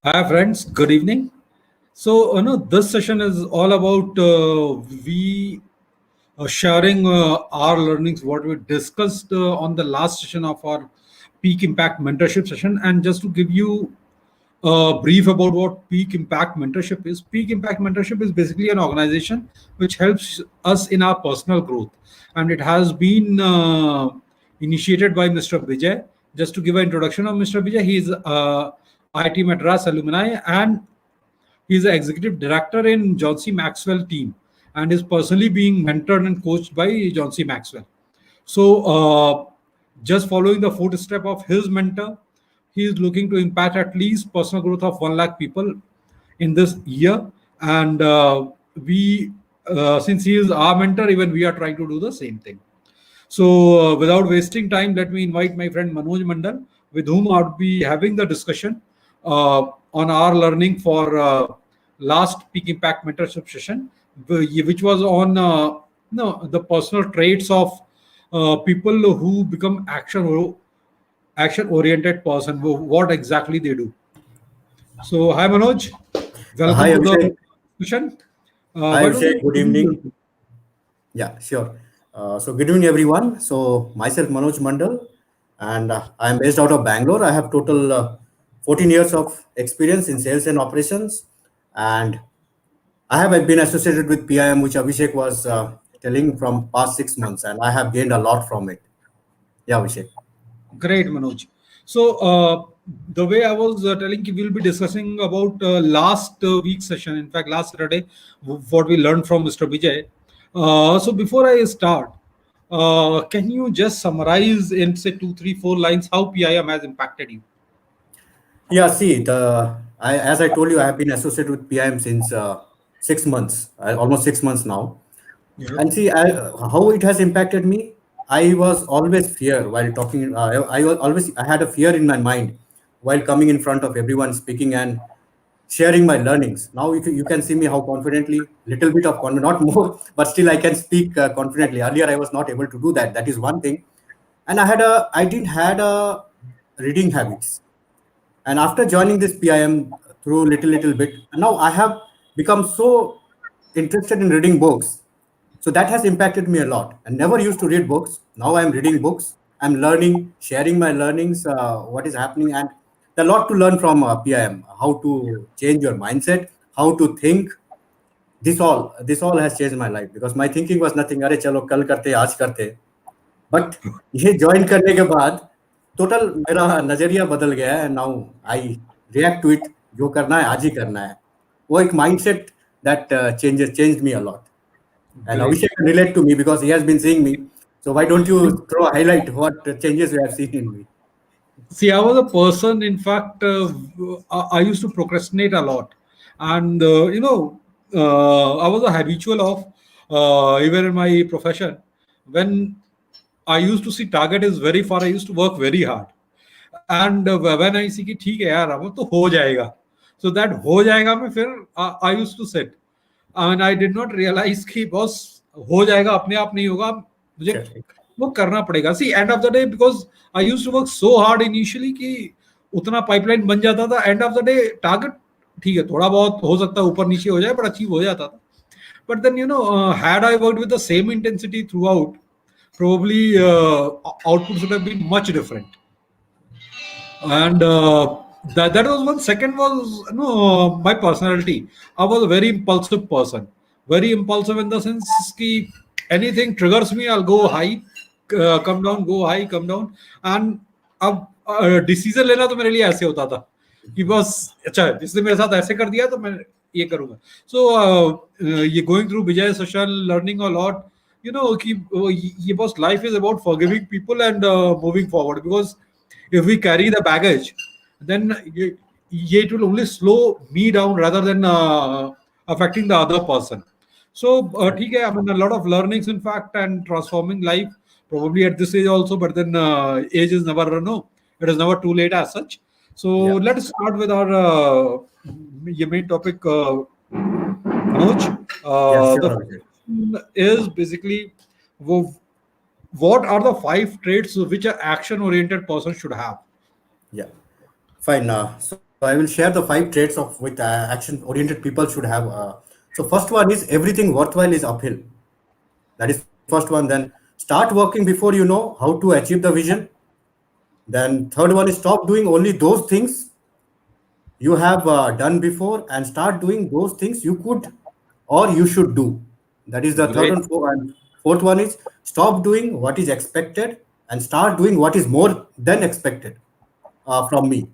Hi, friends. Good evening. This session is all about we sharing our learnings, what we discussed on the last session of our Peak Impact Mentorship session. And just to give you brief about what Peak Impact Mentorship is. Peak Impact Mentorship is basically an organization which helps us in our personal growth, and it has been initiated by Mr. Vijay. Just to give an introduction of Mr. Vijay, he is IIT Madras alumni, and he is the executive director in John C. Maxwell team, and is personally being mentored and coached by John C. Maxwell. Just following the footstep of his mentor, he is looking to impact at least personal growth of 1 lakh people in this year. And since he is our mentor, even we are trying to do the same thing. So, without wasting time, let me invite my friend Manoj Mandal, with whom I'll be having the discussion on our learning for last Peak Impact Mentorship session, which was on the personal traits of people who become action oriented person. What exactly they do. So, hi Manoj, Hi welcome to the Abhishek. discussion. Hi Why don't Abhishek. Good evening. you? Yeah, sure. Good evening, everyone. So myself Manoj Mandal, and I am based out of Bangalore. I have total 14 years of experience in sales and operations, and I have been associated with PIM, which Abhishek was telling from past 6 months, and I have gained a lot from it. Yeah, Abhishek. Great, Manoj. So, the way I was telling you, we'll be discussing about last week's session. In fact, last Saturday, what we learned from Mr. Vijay. So, before I start, can you just summarize in say two, three, four lines how PIM has impacted you? Yeah, see, as I told you, I have been associated with PIM since 6 months, almost 6 months now. Yeah. And see, how it has impacted me. I was always fear while talking. I had a fear in my mind while coming in front of everyone, speaking and sharing my learnings. Now you can see me how confidently, little bit of confidence, not more, but still I can speak confidently. Earlier, I was not able to do that. That is one thing. And I didn't had a reading habits. And after joining this PIM through little bit, now I have become so interested in reading books. So that has impacted me a lot. I never used to read books. Now I'm reading books. I'm learning, sharing my learnings, what is happening, and a lot to learn from PIM. How to change your mindset, how to think. This all has changed my life because my thinking was nothing. अरे चलो कल करते आज करते but ये join करने के बाद टोटल मेरा नजरिया बदल गया है now I react to it जो करना है आज ही करना है वो एक mindset that changed me a lot and Great. Abhishek can relate to me because he has been seeing me. So why don't you throw a highlight what changes you have seen in me? See, I was a person, in fact, I used to procrastinate a lot. And, I was a habitual of, even in my profession, when I used to see target is very far, I used to work very hard. And when I see कि ठीक है यार अब तो हो जाएगा, so that हो जाएगा में फिर I used to sit and I did not realize कि बॉस हो जाएगा अपने आप नहीं होगा, मुझे Correct. वो करना पड़ेगा. See, end of the day, because I used to work so hard initially कि उतना पाइपलाइन बन जाता था. End of the day target ठीक है थोड़ा बहुत हो सकता है ऊपर नीचे हो जाए, but अचीव हो जाता था. But then had I worked with the same intensity throughout, probably outputs would have been much different. And that was one. Second was my personality. I was a very impulsive person. Very impulsive in the sense कि anything triggers me, I'll go high, come down, go high, come down. And अब decision लेना तो मेरे लिए ऐसे होता था कि बस अच्छा इसने मेरे साथ ऐसे कर दिया तो मैं ये करूंगा. So ये going through Vijay session, learning a lot. कि ये बस life is about forgiving people and moving forward, because if we carry the baggage, then it will only slow me down rather than affecting the other person. So, ठीक है, I mean, a lot of learnings, in fact, and transforming life, probably at this age also, but then age is never, no, it is never too late as such. So, Yeah. let's start with our your main topic, Manoj. Yeah, sure, The Abhishek. question is basically, wo- what are the 5 traits which an action oriented person should have? Yeah. Fine. So I will share the 5 traits of with action oriented people should have. So first one is everything worthwhile is uphill. That is first one. Then start working before you know how to achieve the vision. Then third one is stop doing only those things you have done before and start doing those things you could or you should do. That is the third Great. and fourth. And fourth one is stop doing what is expected and start doing what is more than expected from me.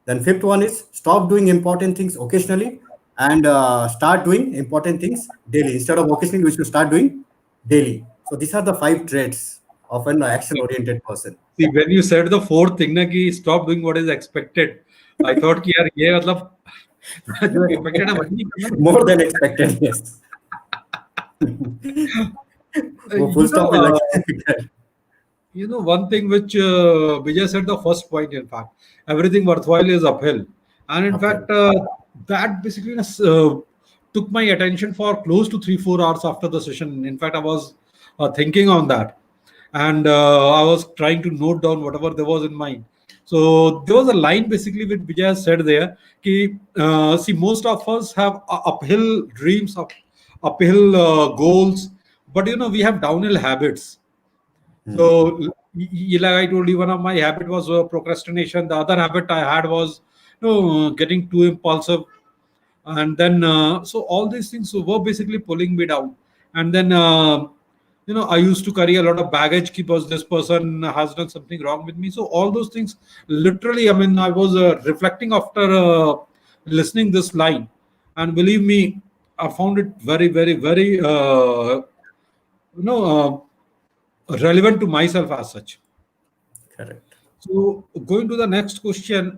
Then fifth one is stop doing important things occasionally and start doing important things daily. Instead of occasionally, we should start doing daily. So these are the 5 traits of an action-oriented person. See, when you said the fourth thing, na कि stop doing what is expected, I thought कि यार ये मतलब जो expected है वही नहीं करना. More than expected, yes. वो full You know, stop पे लग one thing which Vijay said, the first point, in fact, everything worthwhile is uphill. And in uphill. fact, that basically took my attention for close to 3-4 hours after the session. In fact, I was thinking on that. And I was trying to note down whatever there was in mind. So there was a line basically which Vijay said there. Ki, see, most of us have uphill dreams, uphill goals, but we have downhill habits. So, like I told you, one of my habit was procrastination. The other habit I had was, getting too impulsive, and then so all these things were basically pulling me down. And then, I used to carry a lot of baggage because this person has done something wrong with me. So all those things, literally, I mean, I was reflecting after listening this line, and believe me, I found it very, very, very, you know. Relevant to myself as such. Correct. So, going to the next question,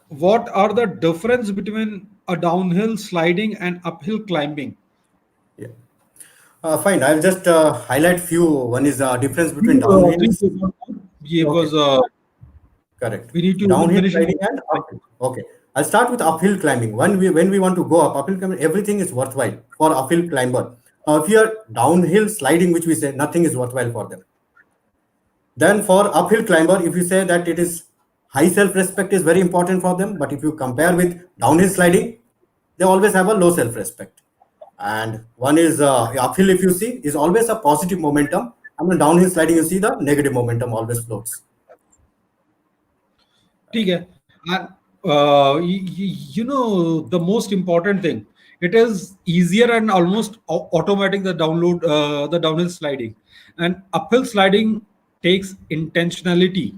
what are the difference between a downhill sliding and uphill climbing? Yeah. Fine. I'll just highlight few. One is the difference between downhill. Three, two, one, Okay. because Correct. we need to Downhill finish it. sliding and uphill. Okay. I'll start with uphill climbing. When we want to go up, uphill climbing, everything is worthwhile for uphill climber. If you're downhill sliding, which we say nothing is worthwhile for them. Then for uphill climber, if you say that it is high self-respect is very important for them, but if you compare with downhill sliding, they always have a low self-respect. And one is uphill, if you see, is always a positive momentum. And when downhill sliding, you see the negative momentum always floats. ठीक है. And the most important thing, it is easier and almost automatic the downhill sliding, and uphill sliding takes intentionality.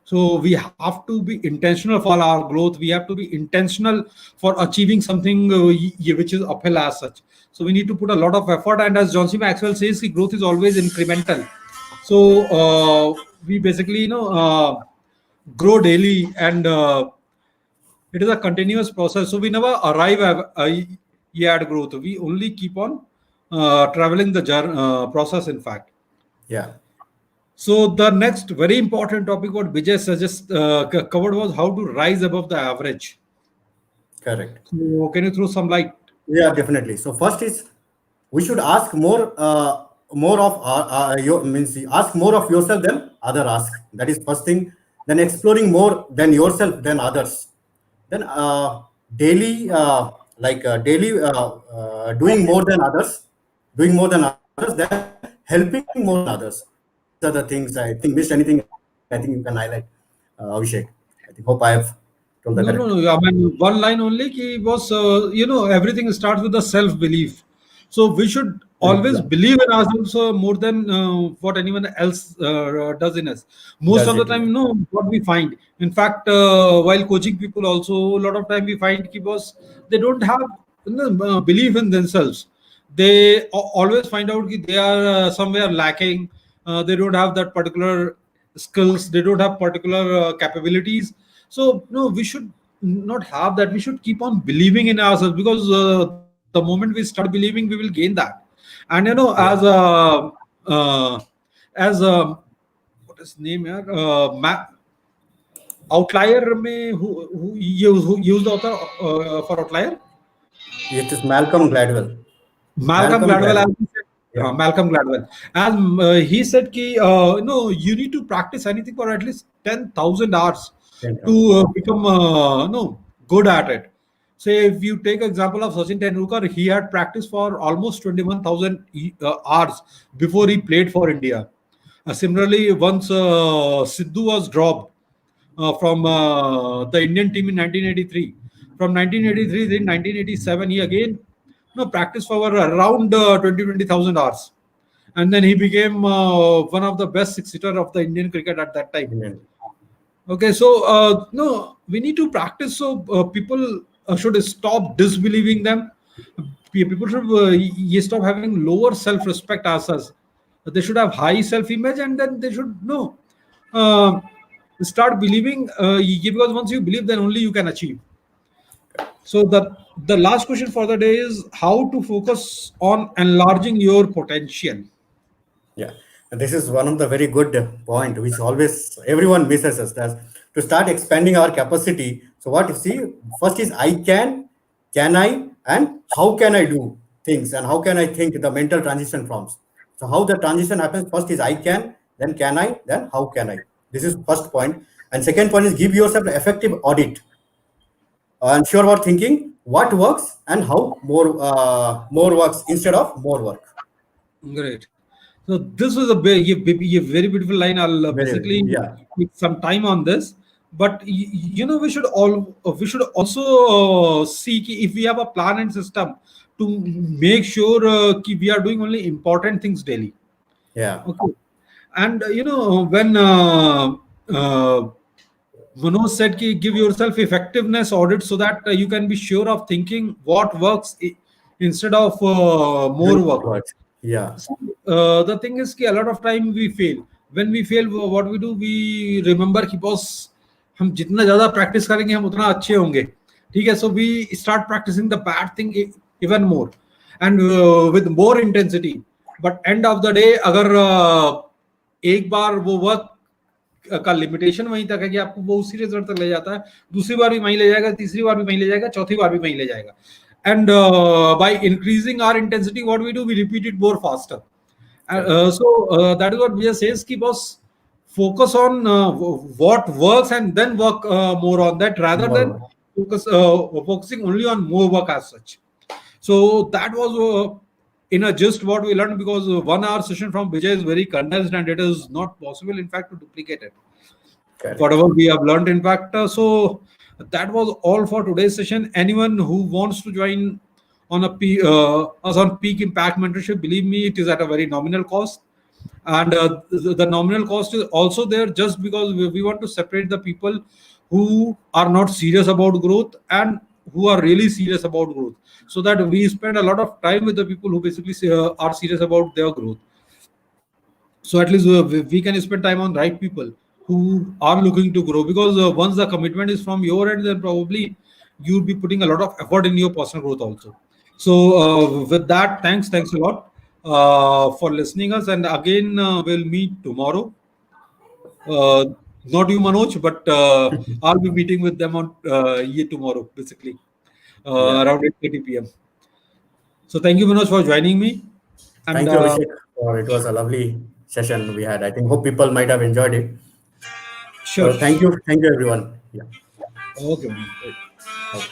So we have to be intentional for our growth. We have to be intentional for achieving something which is uphill as such. So we need to put a lot of effort. And as John C. Maxwell says, the growth is always incremental. So we basically, grow daily, and it is a continuous process. So we never arrive at growth. We only keep on traveling the process, in fact. Yeah. So the next very important topic what Vijay covered was how to rise above the average. Correct. So can you throw some light? Yeah, definitely. So first is we should ask more of ask more of yourself than other ask. That is first thing. Then exploring more than yourself than others. Then doing more than others, then helping more than others. These are the things I think. Missed anything? I think you can highlight, Abhishek. I think hope I have told the No, correct. no, no. I mean, one line only. Ki was everything starts with the self belief. So we should always Yeah. believe in ourselves more than what anyone else does in us. Most Does of the it? time, what we find. In fact, while coaching people, also a lot of time we find ki was they don't have belief in themselves. They always find out that they are somewhere lacking. They don't have that particular skills. They don't have particular capabilities. So no, we should not have that. We should keep on believing in ourselves, because the moment we start believing, we will gain that. And Yeah. as what is name here? Outlier में who use the author for outlier? It is Malcolm Gladwell. Malcolm Malcolm Gladwell, as Gladwell. he said, Yeah. Malcolm Gladwell, as he said, ki, no, you need to practice anything for at least 10,000 hours to become no good at it. Say if you take example of Sachin Tendulkar, he had practiced for almost 21,000 hours before he played for India. Similarly, once Sidhu was dropped from the Indian team in 1983. From 1983 to 1987, he again practiced for around 20,000 hours. And then he became one of the best six-hitter of the Indian cricket at that time. Okay, so no, we need to practice so people should stop disbelieving them. People should stop having lower self-respect as us. They should have high self-image, and then they should know uh, start believing. Because once you believe, then only you can achieve. So the last question for the day is how to focus on enlarging your potential. Yeah, and this is one of the very good point which always everyone misses us. That's to start expanding our capacity. So what you see first is I can I, and how can I do things, and how can I think, the mental transition forms. So how the transition happens first is then can I, then how can I. This is first point, and second point is give yourself an effective audit. Ensure about thinking what works and how more works instead of more work. Great. So this was a very beautiful line. I'll Very, basically yeah, take some time on this, but we should also see if we have a plan and system to make sure we are doing only important things daily. yeah, Okay, and when Manoj said, ki, give yourself effectiveness audit so that you can be sure of thinking what works instead of more doing what work. works. Yeah, So, the thing is कि a lot of time we fail. When we fail, what we do, we remember कि boss हम जितना ज़्यादा practice करेंगे हम उतना अच्छे होंगे. ठीक है, so we start practicing the bad thing even more and with more intensity. But end of the day, अगर एक बार वो वर्क का लिमिटेशन वहीं तक है कि आपको वो उसी रिजल्ट तक ले जाता है, दूसरी बार भी वहीं ले जाएगा, तीसरी बार भी वहीं ले जाएगा, चौथी बार भी वहीं ले जाएगा. And by increasing our intensity, what we do, we repeat it more faster. That is what Vijay says, ki boss, focus on what works and then work more on that rather than more. focusing only on more work as such. So that was in a gist what we learned, because 1 hour session from Vijay is very condensed and it is not possible, in fact, to duplicate it. Correct. Whatever we have learned, in fact. So that was all for today's session. Anyone who wants to join on us on Peak Impact Mentorship, believe me, it is at a very nominal cost. And the nominal cost is also there just because we want to separate the people who are not serious about growth and who are really serious about growth, so that we spend a lot of time with the people who basically are serious about their growth. So at least we can spend time on right people who are looking to grow, because once the commitment is from your end, then probably you'll be putting a lot of effort in your personal growth also. So with that, thanks a lot for listening us, and again we'll meet tomorrow. Not you, Manoj, but I'll be meeting with them on tomorrow, basically Yeah. around 8:30 p.m. So thank you, Manoj, for joining me. And Thank you, Abhishek. It was a lovely session we had. I think hope people might have enjoyed it. sure. Thank you, everyone. Yeah. Okay, Manoj. Right. Okay.